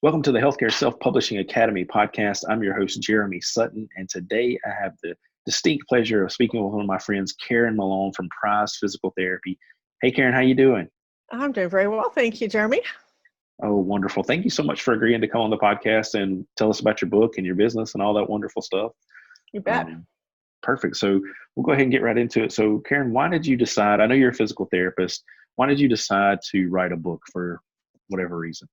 Welcome to the Healthcare Self-Publishing Academy podcast. I'm your host, Jeremy Sutton, and today I have the distinct pleasure of speaking with one of my friends, Karen Malone from Prize Physical Therapy. Hey, Karen, how you doing? I'm doing very well. Thank you, Jeremy. Oh, wonderful. Thank you so much for agreeing to come on the podcast and tell us about your book and your business and all that wonderful stuff. You bet. Perfect. So we'll go ahead and get right into it. So, Karen, why did you decide? I know you're a physical therapist. Why did you decide to write a book for whatever reason?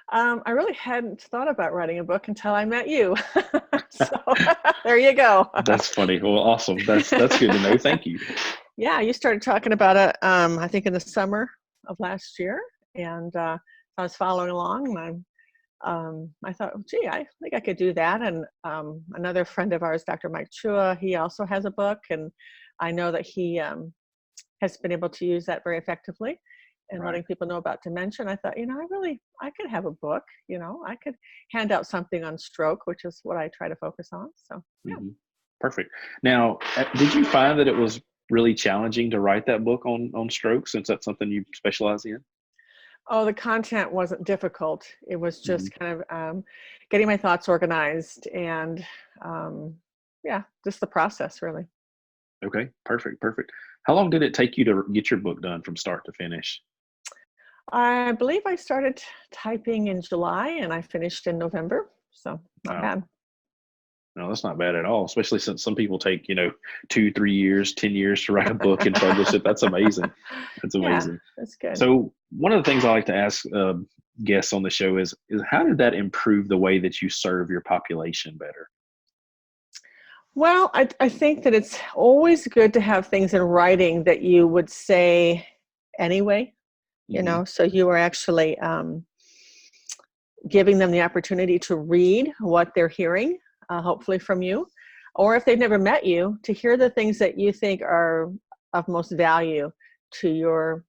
I really hadn't thought about writing a book until I met you. So there you go. That's funny. Well, awesome. That's good to know. Thank you. Yeah, you started talking about it, I think in the summer of last year, and I was following along, and I thought, gee, I think I could do that. And another friend of ours, Dr. Mike Chua, he also has a book, and I know that he has been able to use that very effectively. And Right. letting people know about dementia. I thought, I could have a book, I could hand out something on stroke, which is what I try to focus on. So, yeah. Mhm. Perfect. Now, did you find that it was really challenging to write that book on stroke, since that's something you specialize in? Oh, the content wasn't difficult. It was Mhm. just kind of getting my thoughts organized and, yeah, just the process, really. Okay, perfect. How long did it take you to get your book done from start to finish? I believe I started typing in July and I finished in November. So, not Wow. bad. No, that's not bad at all, especially since some people take, 2, 3 years, 10 years to write a book and publish it. That's amazing. That's Yeah, amazing. that's good. So one of the things I like to ask guests on the show is how did that improve the way that you serve your population better? Well, I think that it's always good to have things in writing that you would say anyway, Hmm. so you are actually giving them the opportunity to read what they're hearing, hopefully from you, or if they've never met you, to hear the things that you think are of most value to your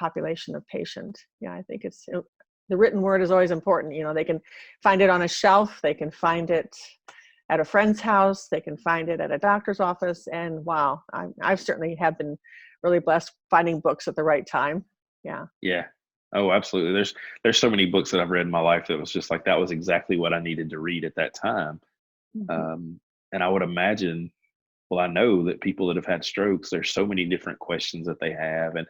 population of patient. Yeah, I think the written word is always important. They can find it on a shelf, they can find it at a friend's house, they can find it at a doctor's office, and wow, I've certainly have been really blessed finding books at the right time. Yeah. Yeah. Oh, absolutely. There's so many books that I've read in my life that was just like that was exactly what I needed to read at that time. Mhm. Um, and I would imagine, well, I know that people that have had strokes, there's so many different questions that they have and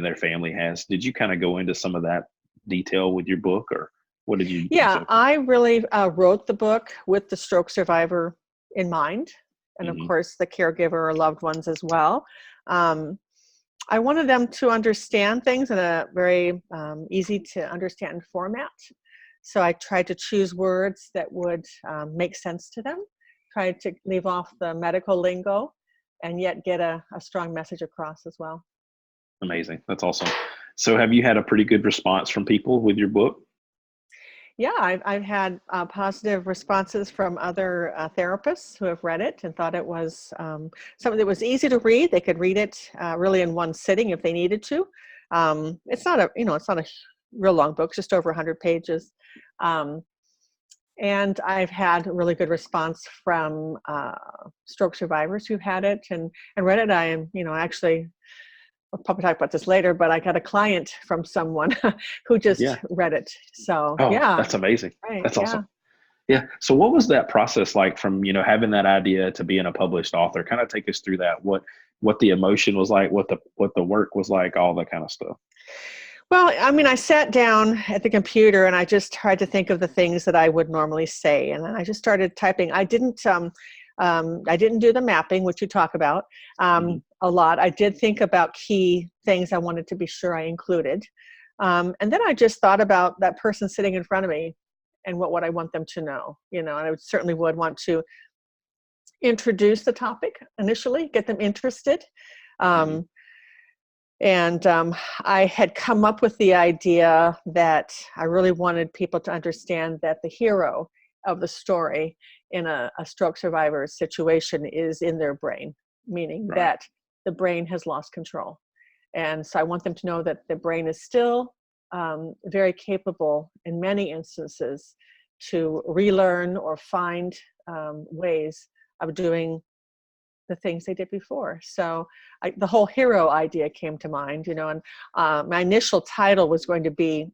their family has. Did you kind of go into some of that detail with your book, or what did you Yeah, exactly? I really wrote the book with the stroke survivor in mind, and of Hmm. course the caregiver or loved ones as well. Um, I wanted them to understand things in a very easy to understand format. So I tried to choose words that would make sense to them, tried to leave off the medical lingo, and yet get a strong message across as well. Amazing. That's awesome. So have you had a pretty good response from people with your book? Yeah, I've had positive responses from other therapists who have read it and thought it was something that was easy to read. They could read it really in one sitting if they needed to. It's not a real long book, just over 100 pages. Um, and I've had a really good response from stroke survivors who've had it and read it. I am, actually, we'll probably talk about this later, but I got a client from someone who just Yeah. read it. So Oh, yeah, that's amazing. right, That's yeah. awesome. Yeah. So what was that process like from, having that idea to being a published author? Kind of take us through that. What the emotion was like, what the work was like, all that kind of stuff. Well, I mean, I sat down at the computer and I just tried to think of the things that I would normally say, and then I just started typing. I didn't do the mapping, which you talk about Hmm. a lot. I did think about key things I wanted to be sure I included, and then I just thought about that person sitting in front of me and what would I want them to know. And I certainly would want to introduce the topic initially, get them interested. Hmm. Um, And I had come up with the idea that I really wanted people to understand that the hero of the story in a stroke survivor's situation is in their brain, meaning Right. that the brain has lost control. And so I want them to know that the brain is still very capable in many instances to relearn or find ways of doing the things they did before. So the whole hero idea came to mind, and my initial title was going to be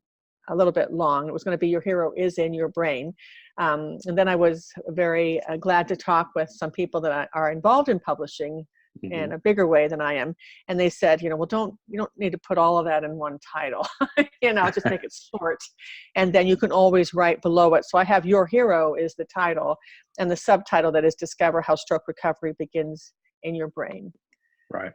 a little bit long. It was going to be Your Hero is in Your Brain. And then I was very glad to talk with some people that are involved in publishing Hmm. in a bigger way than I am. And they said, well, you don't need to put all of that in one title, just make it short. And then you can always write below it. So I have Your Hero is the title, and the subtitle that is Discover How Stroke Recovery Begins in Your Brain. Right.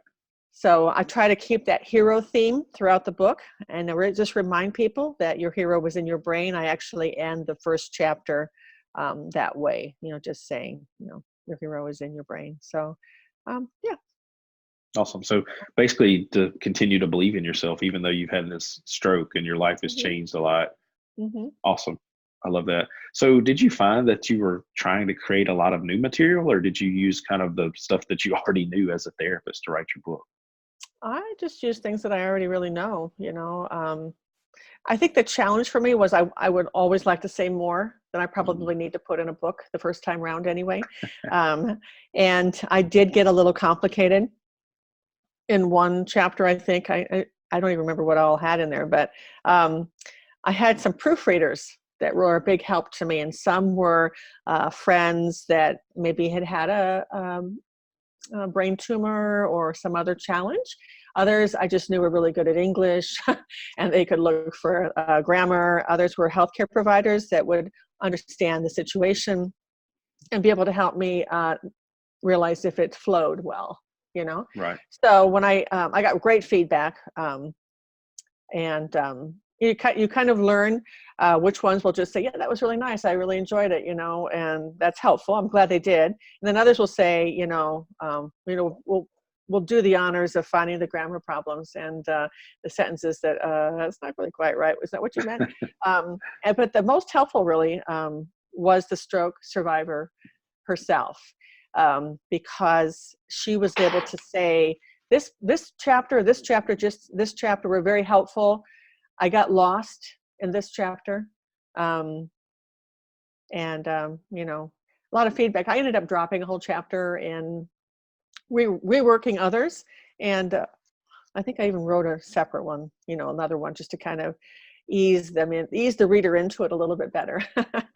So I try to keep that hero theme throughout the book, and just remind people that your hero was in your brain. I actually end the first chapter that way, just saying, your hero is in your brain. So, yeah. Awesome. So basically, to continue to believe in yourself, even though you've had this stroke and your life has Mm-hmm. changed a lot. Mm-hmm. Awesome. I love that. So did you find that you were trying to create a lot of new material, or did you use kind of the stuff that you already knew as a therapist to write your book? I just use things that I already really know, I think the challenge for me was I would always like to say more than I Mhm. probably need to put in a book the first time round anyway. And I did get a little complicated in one chapter. I think I don't even remember what I all had in there, but I had some proofreaders that were a big help to me, and some were friends that maybe had a brain tumor or some other challenge. Others I just knew were really good at English and they could look for grammar. Others were healthcare providers that would understand the situation and be able to help me realize if it flowed well, Right. So when I got great feedback, and you kind of learn which ones will just say, yeah, that was really nice, I really enjoyed it, and that's helpful, I'm glad they did. And then others will say, we'll do the honors of finding the grammar problems and the sentences that that's not really quite right, was that what you meant? But the most helpful really was the stroke survivor herself, because she was able to say, this chapter were very helpful. I got lost in this chapter. And a lot of feedback. I ended up dropping a whole chapter and reworking others. And I think I even wrote a separate one, another one, just to kind of ease the reader into it a little bit better.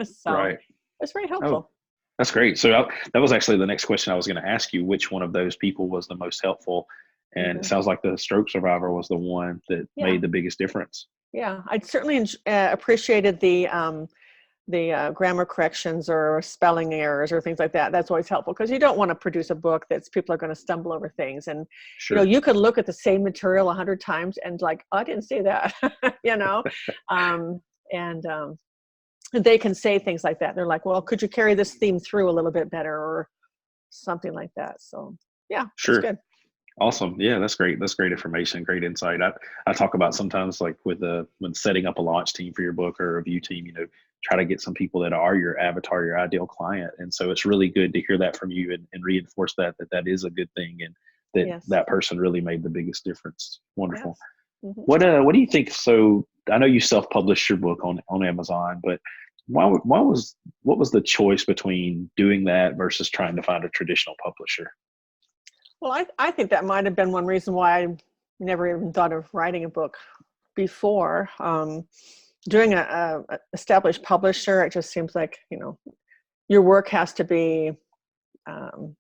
So Right. it's very Oh, helpful. that's great. So that was actually the next question I was going to ask you. Which one of those people was the most helpful? And it Hmm. sounds like the stroke survivor was the one that Yeah. made the biggest difference. Yeah. I certainly appreciated the grammar corrections or spelling errors or things like that. That's always helpful, because you don't want to produce a book that's people are going to stumble over things. And, Sure. you could look at the same material 100 times and like, oh, I didn't see that, um, and they can say things like that. They're like, well, could you carry this theme through a little bit better or something like that? So yeah, it's Sure. good. Awesome. Yeah, that's great. That's great information. Great insight. I talk about sometimes like with when setting up a launch team for your book or a review team, try to get some people that are your avatar, your ideal client. And so it's really good to hear that from you and reinforce that is a good thing and that Yes. that person really made the biggest difference. Wonderful. Yes. Hmm. What do you think? So I know you self-published your book on Amazon, but what was the choice between doing that versus trying to find a traditional publisher? Well, I think that might have been one reason why I never even thought of writing a book before. Doing a established publisher, it just seems like, your work has to be, um,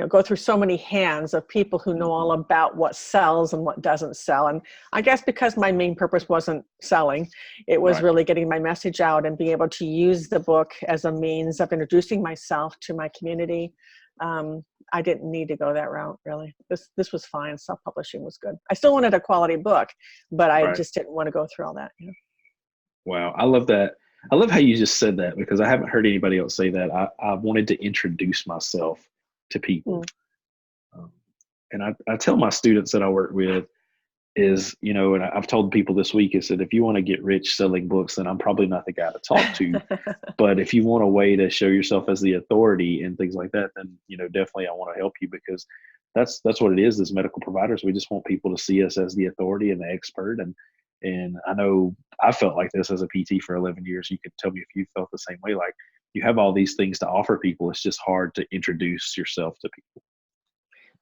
go through so many hands of people who know all Mhm. about what sells and what doesn't sell. And I guess because my main purpose wasn't selling, it was Right. really getting my message out and being able to use the book as a means of introducing myself to my community. I didn't need to go that route, really. This was fine. Self-publishing was good. I still wanted a quality book, but I Right. just didn't want to go through all that. Wow. I love that. I love how you just said that because I haven't heard anybody else say that. I wanted to introduce myself to people. Mm. Um, and I tell my students that I work with is, and I've told people this week is that if you want to get rich selling books, then I'm probably not the guy to talk to. But if you want a way to show yourself as the authority and things like that, then, definitely I want to help you because that's what it is as medical providers. We just want people to see us as the authority and the expert. And I know I felt like this as a PT for 11 years. You could tell me if you felt the same way. Like you have all these things to offer people. It's just hard to introduce yourself to people.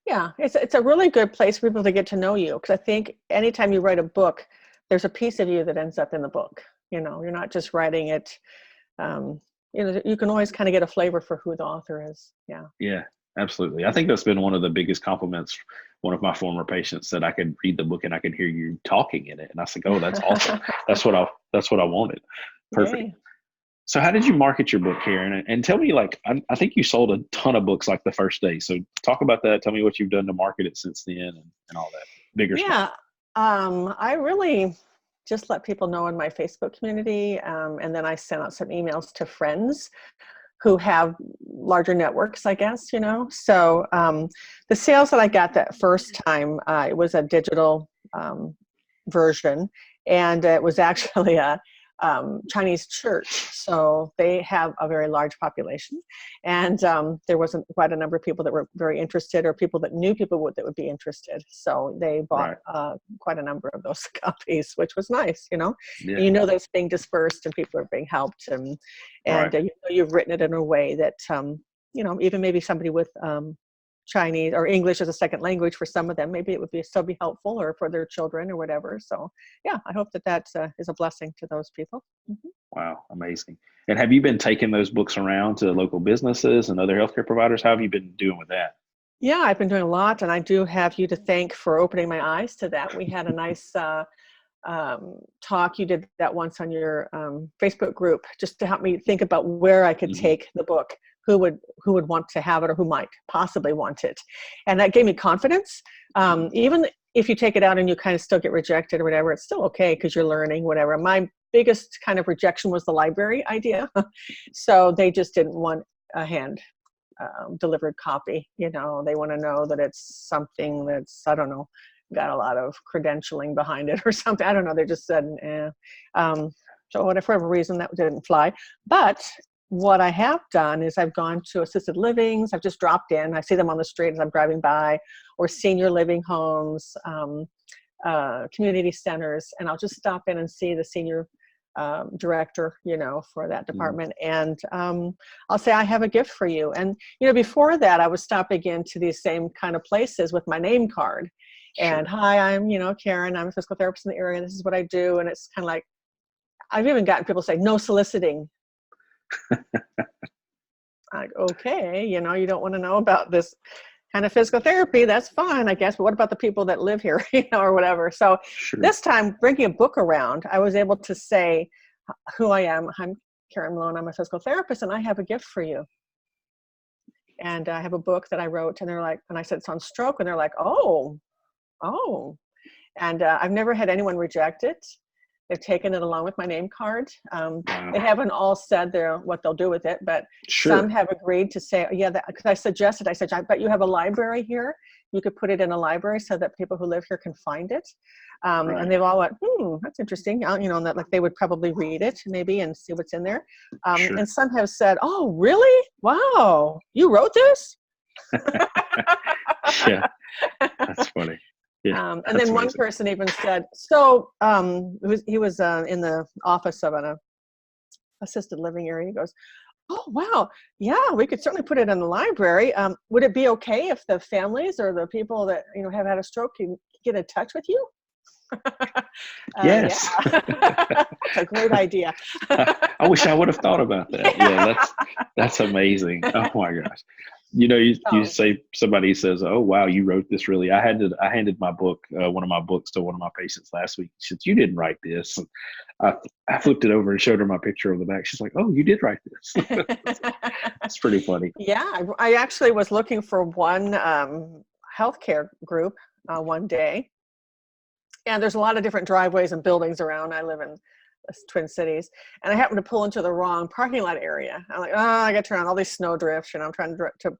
Yeah, it's a really good place for people to get to know you, because I think anytime you write a book, there's a piece of you that ends up in the book. You're not just writing it. You can always kind of get a flavor for who the author is. Yeah. Yeah, absolutely. I think that's been one of the biggest compliments. One of my former patients said I could read the book and I could hear you talking in it. And I said, oh, that's awesome. That's what I wanted. Perfect. Yay. So how did you market your book, Karen? And tell me, like, I think you sold a ton of books like the first day. So talk about that. Tell me what you've done to market it since then and all that. Bigger Yeah. stuff. I really just let people know in my Facebook community. And then I sent out some emails to friends who have larger networks, I guess, So the sales that I got that first time, it was a digital version, and it was actually a Chinese church. So they have a very large population. And there wasn't quite a number of people that were very interested, or people that knew people that would be interested. So they bought quite a number of those copies, which was nice, Yeah. And that's being dispersed and people are being helped. And you've written it in a way that, even maybe somebody with Chinese or English as a second language, for some of them, maybe it would still be helpful, or for their children or whatever. So yeah, I hope that is a blessing to those people. Mm-hmm. Wow, amazing. And have you been taking those books around to local businesses and other healthcare providers? How have you been doing with that? Yeah, I've been doing a lot, and I do have you to thank for opening my eyes to that. We had a nice talk. You did that once on your Facebook group, just to help me think about where I could take the book, who would want to have it, or who might possibly want it. And that gave me confidence. Even if you take it out and you kind of still get rejected or whatever, it's still okay because you're learning, whatever. My biggest kind of rejection was the library idea. So they just didn't want a hand delivered copy. They want to know that it's something that's, I don't know, got a lot of credentialing behind it or something. I don't know. They just said, so for whatever reason, that didn't fly. But what I have done is I've gone to assisted livings. I've just dropped in. I see them on the street as I'm driving by, or senior living homes, community centers, and I'll just stop in and see the senior director, for that department. And I'll say, I have a gift for you. And, before that, I was stopping into these same kind of places with my name card. And hi, I'm, Karen, I'm a physical therapist in the area. This is what I do. And it's kind of like, I've even gotten people say, no soliciting. Like, okay, you don't want to know about this kind of physical therapy. That's fine, I guess. But what about the people that live here, or whatever? So this time, bringing a book around, I was able to say who I am. I'm Karen Malone. I'm a physical therapist, and I have a gift for you. And I have a book that I wrote, and they're like, and I said it's on stroke, and they're like, oh. And I've never had anyone reject it. They've taken it along with my name card. They haven't all said what they'll do with it, but some have agreed to say, yeah, because I suggested, I said, I bet you have a library here. You could put it in a library so that people who live here can find it. And they've all went, that's interesting. And that, like, they would probably read it maybe and see what's in there. And some have said, oh, really? Wow, you wrote this? Yeah, that's funny. Yeah, and then one person even said, so he was in the office of an assisted living area. He goes, oh, wow. Yeah, we could certainly put it in the library. Would it be okay if the families or the people that, have had a stroke can get in touch with you? Yes. That's a great idea. I wish I would have thought about that. Yeah, that's amazing. Oh my gosh. You say, somebody says, oh, wow, you wrote this really. I handed my book, one of my books, to one of my patients last week. She said, you didn't write this. And I flipped it over and showed her my picture on the back. She's like, oh, you did write this. That's pretty funny. Yeah, I actually was looking for one healthcare group one day. And there's a lot of different driveways and buildings around. I live in Twin Cities, and I happened to pull into the wrong parking lot area. I'm like, I got to turn on all these snow drifts, and I'm trying to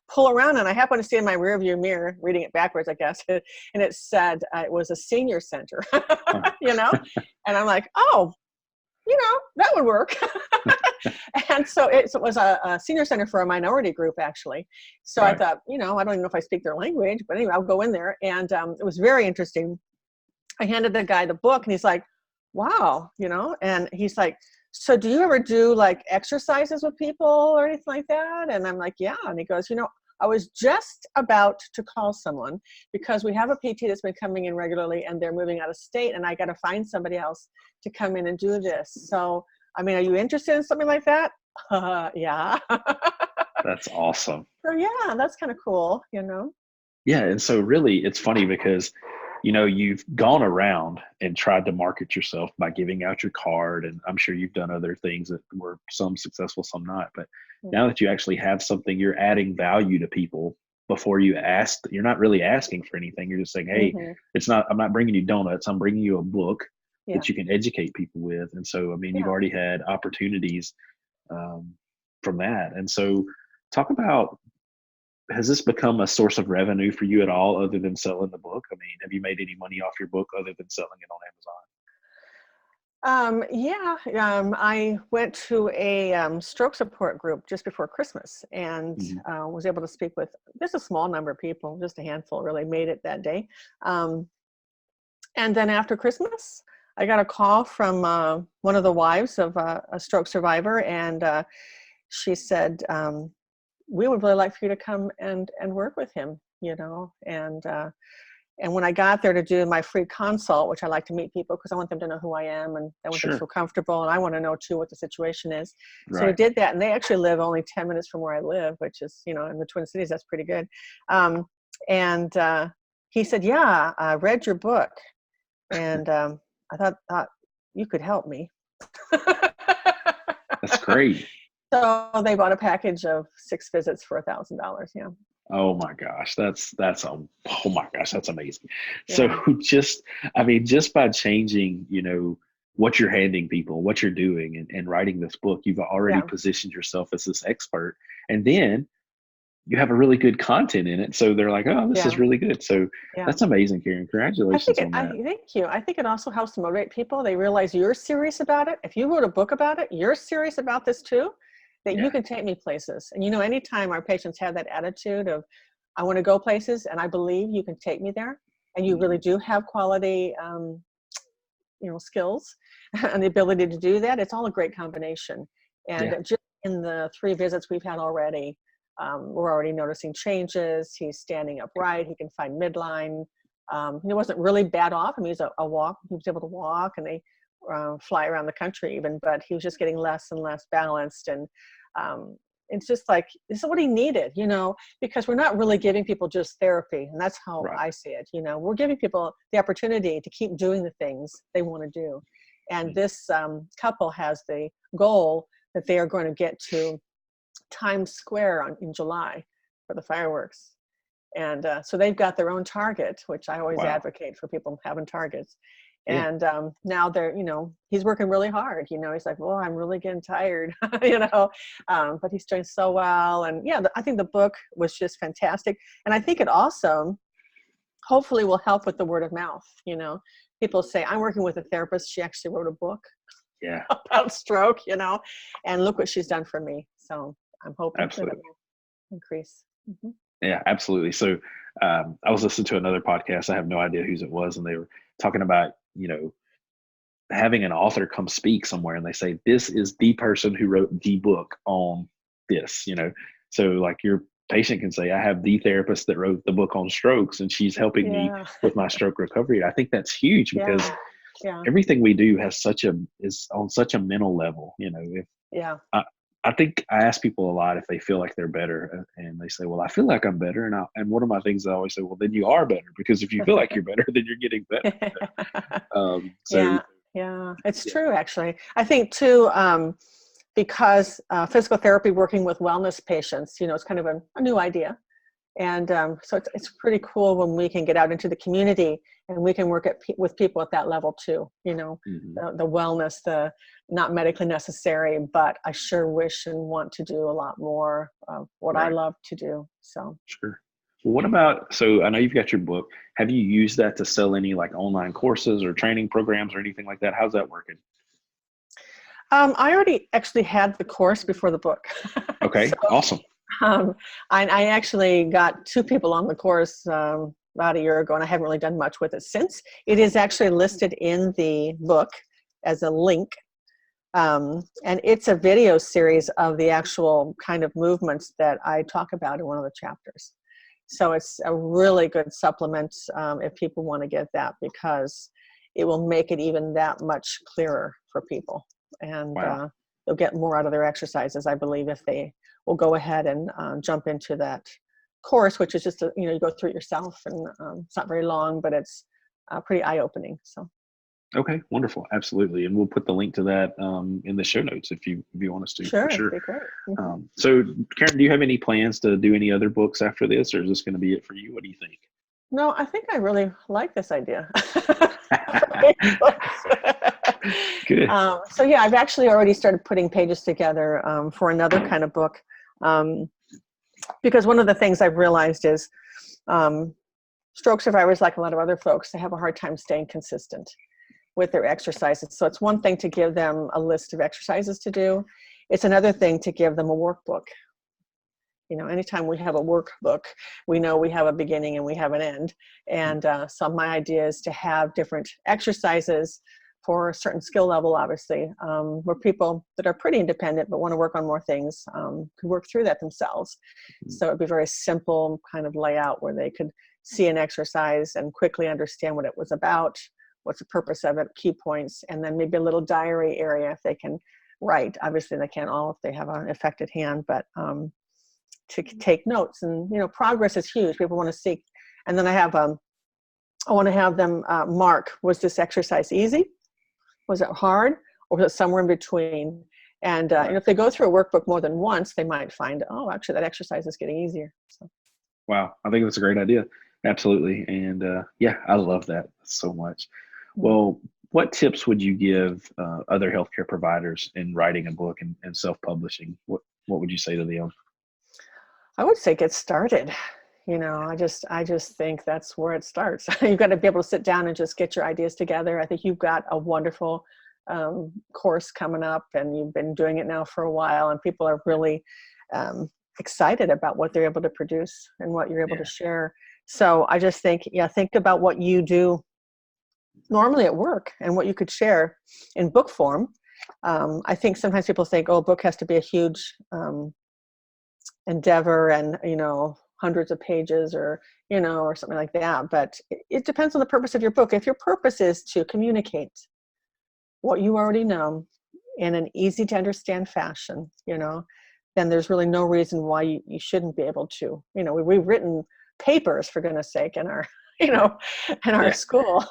pull around, and I happened to see in my rearview mirror, reading it backwards, I guess, and it said it was a senior center, and I'm like, oh, that would work. And so it was a senior center for a minority group, actually. So I thought, I don't even know if I speak their language, but anyway, I'll go in there, and it was very interesting. I handed the guy the book, and he's like, wow, and he's like, so do you ever do like exercises with people or anything like that? And I'm like, yeah. And he goes, I was just about to call someone because we have a PT that's been coming in regularly and they're moving out of state, and I got to find somebody else to come in and do this. So, I mean, are you interested in something like that? Yeah. That's awesome. So yeah, that's kind of cool, you know? Yeah. And so really it's funny because, you've gone around and tried to market yourself by giving out your card. And I'm sure you've done other things that were some successful, some not. But now that you actually have something, you're adding value to people before you ask. You're not really asking for anything. You're just saying, hey, I'm not bringing you donuts. I'm bringing you a book that you can educate people with. And so, I mean, you've already had opportunities from that. And so talk about, has this become a source of revenue for you at all other than selling the book? I mean, have you made any money off your book other than selling it on I went to a stroke support group just before Christmas and Amazon? was able to speak with just a small number of people, just a handful really made it that day. And then after Christmas, I got a call from one of the wives of a stroke survivor, and she said, we would really like for you to come and work with him, and when I got there to do my free consult, which I like to meet people because I want them to know who I am and I want them to feel comfortable, and I want to know too what the situation is. So we did that, and they actually live only 10 minutes from where I live, which is, in the Twin Cities, that's pretty good. And he said, yeah, I read your book, and I thought you could help me. That's great. So they bought a package of 6 visits for $1,000. Yeah. Oh my gosh, that's oh my gosh, that's amazing. Yeah. So just by changing, what you're handing people, what you're doing, and writing this book, you've already positioned yourself as this expert, and then you have a really good content in it. So they're like, oh, this is really good. So that's amazing, Karen. Congratulations on that. Thank you. I think it also helps to motivate people. They realize you're serious about it. If you wrote a book about it, you're serious about this too. That you can take me places. And anytime our patients have that attitude of, I want to go places and I believe you can take me there, and you really do have quality, skills and the ability to do that, it's all a great combination. And just in the 3 visits we've had already, we're already noticing changes. He's standing upright. He can find midline. He wasn't really bad off. I mean, he's a walk. He was able to walk, and they fly around the country even, but he was just getting less and less balanced. And it's just like, this is what he needed, because we're not really giving people just therapy. And that's how I see it. We're giving people the opportunity to keep doing the things they want to do. And this couple has the goal that they are going to get to Times Square in July for the fireworks. And so they've got their own target, which I always advocate for people having targets. And now they're, he's working really hard. He's like, well, I'm really getting tired, but he's doing so well. And I think the book was just fantastic. And I think it also hopefully will help with the word of mouth. People say, I'm working with a therapist. She actually wrote a book about stroke, and look what she's done for me. So I'm hoping that it will increase. Mm-hmm. Yeah, absolutely. So I was listening to another podcast. I have no idea whose it was. And they were talking about, having an author come speak somewhere, and they say, this is the person who wrote the book on this, so like your patient can say, I have the therapist that wrote the book on strokes, and she's helping me with my stroke recovery. I think that's huge because everything we do is on such a mental level, I think I ask people a lot if they feel like they're better, and they say, well, I feel like I'm better. And one of my things I always say, well, then you are better, because if you feel like you're better, then you're getting better. It's true, actually. I think too, because physical therapy working with wellness patients, it's kind of a new idea. And so it's pretty cool when we can get out into the community and we can work with people at that level too, the wellness, the not medically necessary, but I sure wish and want to do a lot more of what I love to do. So sure. Well, what about, so I know you've got your book. Have you used that to sell any like online courses or training programs or anything like that? How's that working? I already actually had the course before the book. Okay, awesome. I actually got 2 people on the course about a year ago, and I haven't really done much with it since. It is actually listed in the book as a link And it's a video series of the actual kind of movements that I talk about in one of the chapters. So it's a really good supplement if people want to get that, because it will make it even that much clearer for people. And Wow. they'll get more out of their exercises, I believe, if they will go ahead and jump into that course, which is just, you go through it yourself, and it's not very long, but it's pretty eye-opening. So. Okay, wonderful. Absolutely. And we'll put the link to that in the show notes if you want us to, Sure, for sure. that'd be great. Mm-hmm. So Karen, do you have any plans to do any other books after this, or is this going to be it for you? What do you think? No, I think I really like this idea. Good. So yeah, I've actually already started putting pages together for another kind of book, because one of the things I've realized is stroke survivors, like a lot of other folks, they have a hard time staying consistent with their exercises. So it's one thing to give them a list of exercises to do. It's another thing to give them a workbook. Anytime we have a workbook, we know we have a beginning and we have an end. And so my idea is to have different exercises for a certain skill level, obviously, where people that are pretty independent but want to work on more things could work through that themselves. So it'd be very simple kind of layout where they could see an exercise and quickly understand what it was about, what's the purpose of it, key points, and then maybe a little diary area if they can write. Obviously, they can't all if they have an affected hand, but to take notes. And progress is huge. People want to see. And then I want to have them mark, was this exercise easy, was it hard, or was it somewhere in between? And if they go through a workbook more than once, they might find, oh, actually that exercise is getting easier. So. Wow, I think that's a great idea. Absolutely. And yeah, I love that so much. Well, what tips would you give other healthcare providers in writing a book and self-publishing? What would you say to them? I would say get started. I just think that's where it starts. You've got to be able to sit down and just get your ideas together. I think you've got a wonderful course coming up, and you've been doing it now for a while, and people are really excited about what they're able to produce and what you're able to share. So I just think, think about what you do normally at work and what you could share in book form. I think sometimes people think, a book has to be a huge endeavor and, hundreds of pages or something like that. But it depends on the purpose of your book. If your purpose is to communicate what you already know in an easy to understand fashion, then there's really no reason why you shouldn't be able to. We've written papers, for goodness sake, in our in our school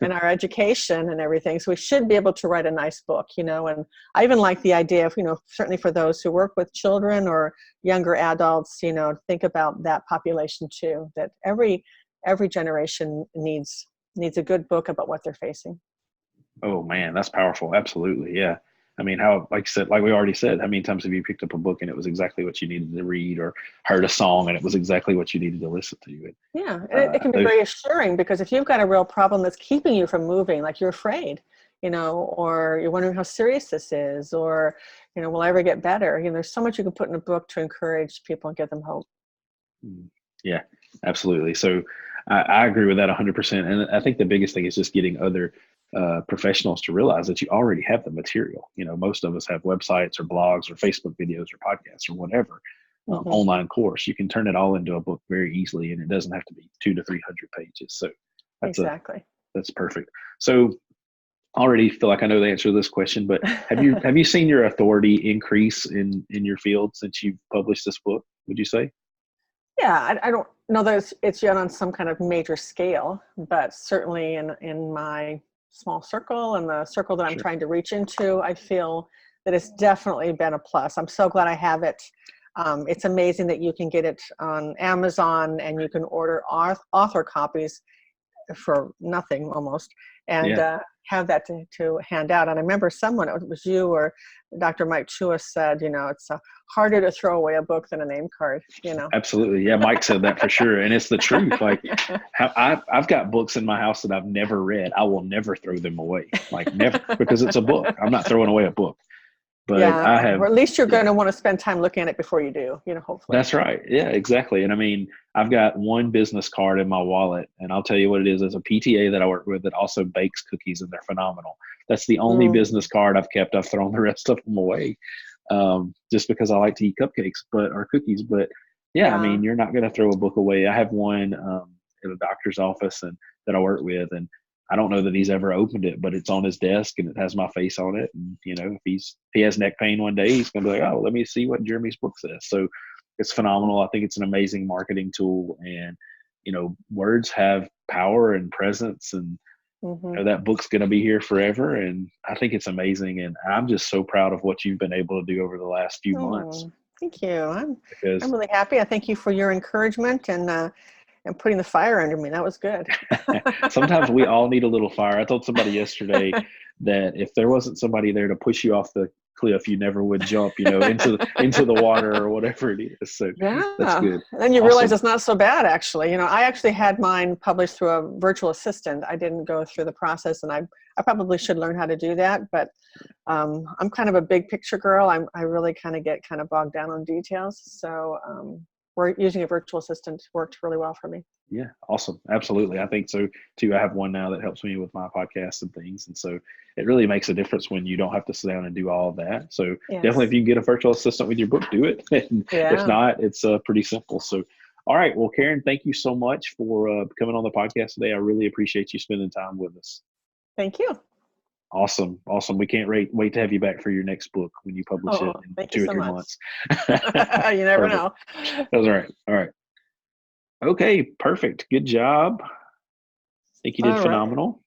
and our education and everything. So we should be able to write a nice book, and I even like the idea of, certainly for those who work with children or younger adults, think about that population too, that every generation needs a good book about what they're facing. Oh man, that's powerful. Absolutely. Yeah. I mean, like we already said, how many times have you picked up a book and it was exactly what you needed to read, or heard a song and it was exactly what you needed to listen to? Yeah, and it can be very assuring, because if you've got a real problem that's keeping you from moving, like you're afraid, or you're wondering how serious this is, or, will I ever get better? There's so much you can put in a book to encourage people and give them hope. Yeah, absolutely. So I agree with that 100%. And I think the biggest thing is just getting other professionals to realize that you already have the material. Most of us have websites or blogs or Facebook videos or podcasts or whatever, online course. You can turn it all into a book very easily, and it doesn't have to be 200 to 300 pages. So exactly. That's perfect. So I already feel like I know the answer to this question, but have you seen your authority increase in your field since you've published this book, would you say? Yeah, I don't know that it's yet on some kind of major scale, but certainly in my small circle and the circle that I'm trying to reach into, I feel that it's definitely been a plus. I'm so glad I have it. It's amazing that you can get it on Amazon, and you can order author copies for nothing almost, and have that to hand out. And I remember someone, it was you or Dr. Mike Chua, said, it's harder to throw away a book than a name card, Absolutely. Yeah, Mike said that for sure. And it's the truth. Like, I've got books in my house that I've never read. I will never throw them away. Like, never, because it's a book. I'm not throwing away a book. But I Yeah, have, or at least you're going yeah. to want to spend time looking at it before you do, hopefully. That's right. Yeah, exactly. And I mean, I've got one business card in my wallet, and I'll tell you what it is. It's a PTA that I work with that also bakes cookies, and they're phenomenal. That's the only business Mm, card I've kept. I've thrown the rest of them away, just because I like to eat cupcakes, or cookies. But yeah, I yeah. mean, you're not going to throw a book away. I have one in a doctor's office and that I work with, and I don't know that he's ever opened it, but it's on his desk and it has my face on it. And if he has neck pain one day, he's gonna be like, "Oh, let me see what Jeremy's book says." So it's phenomenal. I think it's an amazing marketing tool, and words have power and presence, and Hmm. that book's gonna be here forever. And I think it's amazing, and I'm just so proud of what you've been able to do over the last few months Oh, thank you. I'm because really happy. I thank you for your encouragement and putting the fire under me. That was good. sometimes we all need a little fire. I told somebody yesterday that if there wasn't somebody there to push you off the cliff, you never would jump, into the water or whatever it is. So that's Yeah. good. And then you realize Awesome. it's not so bad, actually. I actually had mine published through a virtual assistant. I didn't go through the process, and I probably should learn how to do that. But I'm kind of a big picture girl. I really kind of get kind of bogged down on details. So we're using a virtual assistant worked really well for me. Yeah, awesome. Absolutely. I think so too. I have one now that helps me with my podcasts and things. And so it really makes a difference when you don't have to sit down and do all of that. So definitely, if Yes. you can get a virtual assistant with your book, do it. And if Yeah. not, it's pretty simple. So, all right. Well, Karen, thank you so much for coming on the podcast today. I really appreciate you spending time with us. Thank you. Awesome. Awesome. We can't wait to have you back for your next book when you publish it Oh, in thank you two or so three much. months. You never Perfect. know. That's all right. All right. Okay. Perfect. Good job. I think you did All right. phenomenal.